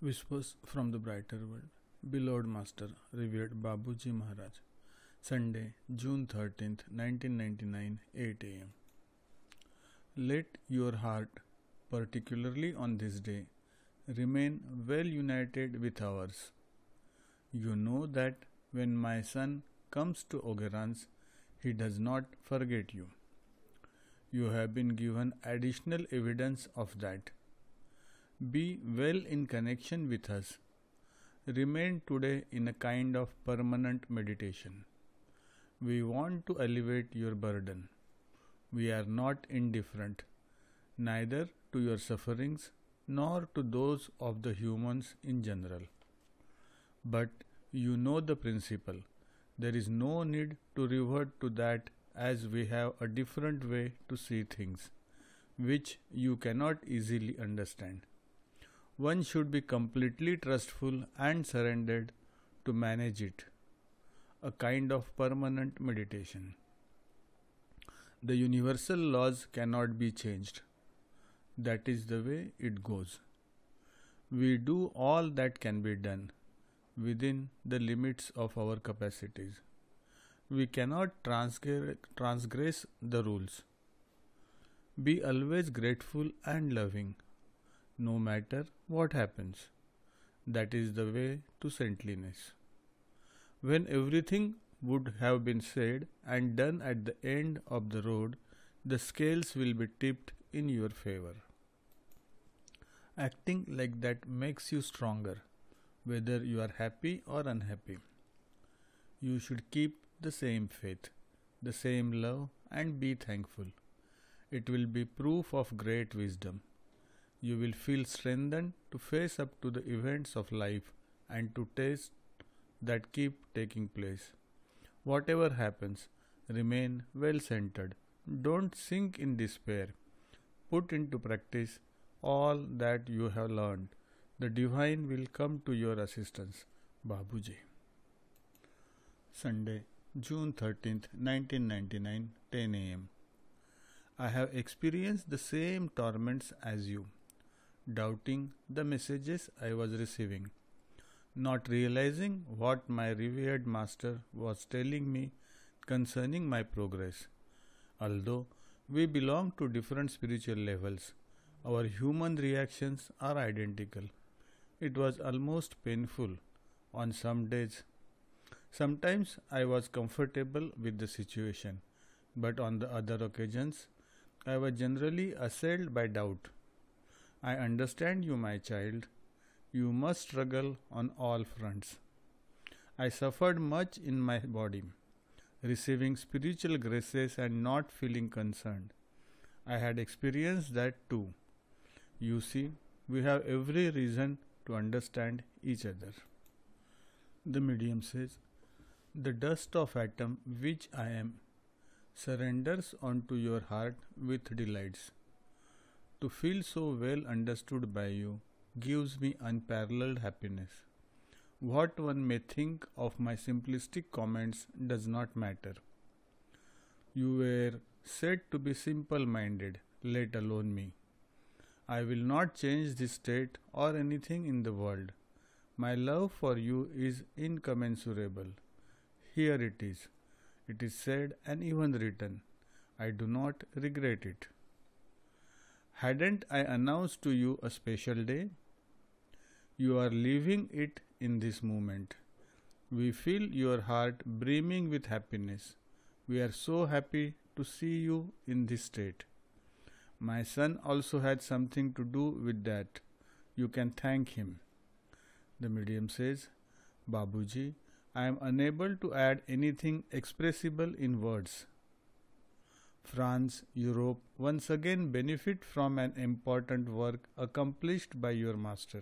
Whispers from the Brighter World. Beloved Master, revered Babuji Maharaj. Sunday, June 13th, 1999, 8 am. Let your heart, particularly on this day, remain well united with ours. You know that when my son comes to Ogerans, he does not forget you. You have been given additional evidence of that. Be well in connection with us. Remain today in a kind of permanent meditation. We want to elevate your burden. We are not indifferent, neither to your sufferings nor to those of the humans in general. But you know the principle. There is no need to revert to that, as we have a different way to see things, which you cannot easily understand. One should be completely trustful and surrendered to manage it, a kind of permanent meditation. The universal laws cannot be changed. That is the way it goes. We do all that can be done within the limits of our capacities. We cannot transgress the rules. Be always grateful and loving, no matter what happens. That is the way to saintliness. When everything would have been said and done at the end of the road, the scales will be tipped in your favor. Acting like that makes you stronger, whether you are happy or unhappy. You should keep the same faith, the same love, and be thankful. It will be proof of great wisdom. You will feel strengthened to face up to the events of life and to taste that keep taking place. Whatever happens, remain well centered. Don't sink in despair. Put into practice all that you have learned. The divine will come to your assistance. Babuji. Sunday, June 13th, 1999, 10 am. I have experienced the same torments as you, doubting the messages I was receiving, not realizing what my revered master was telling me concerning my progress. Although we belong to different spiritual levels, our human reactions are identical. It was almost painful on some days. Sometimes I was comfortable with the situation, but on the other occasions, I was generally assailed by doubt. I understand you, my child. You must struggle on all fronts. I suffered much in my body, receiving spiritual graces and not feeling concerned. I had experienced that too. You see, we have every reason to understand each other. The medium says, the dust of atom which I am surrenders onto your heart with delights. To feel so well understood by you gives me unparalleled happiness. What one may think of my simplistic comments does not matter. You were said to be simple-minded, let alone me. I will not change this state or anything in the world. My love for you is incommensurable. Here it is. It is said and even written. I do not regret it. Hadn't I announced to you a special day? You are living it in this moment. We feel your heart brimming with happiness. We are so happy to see you in this state. My son also had something to do with that. You can thank him. The medium says, Babuji, I am unable to add anything expressible in words. France, Europe once again benefit from an important work accomplished by your master.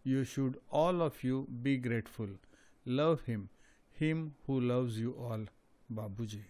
You should all of you be grateful. Love him who loves you all. Babuji.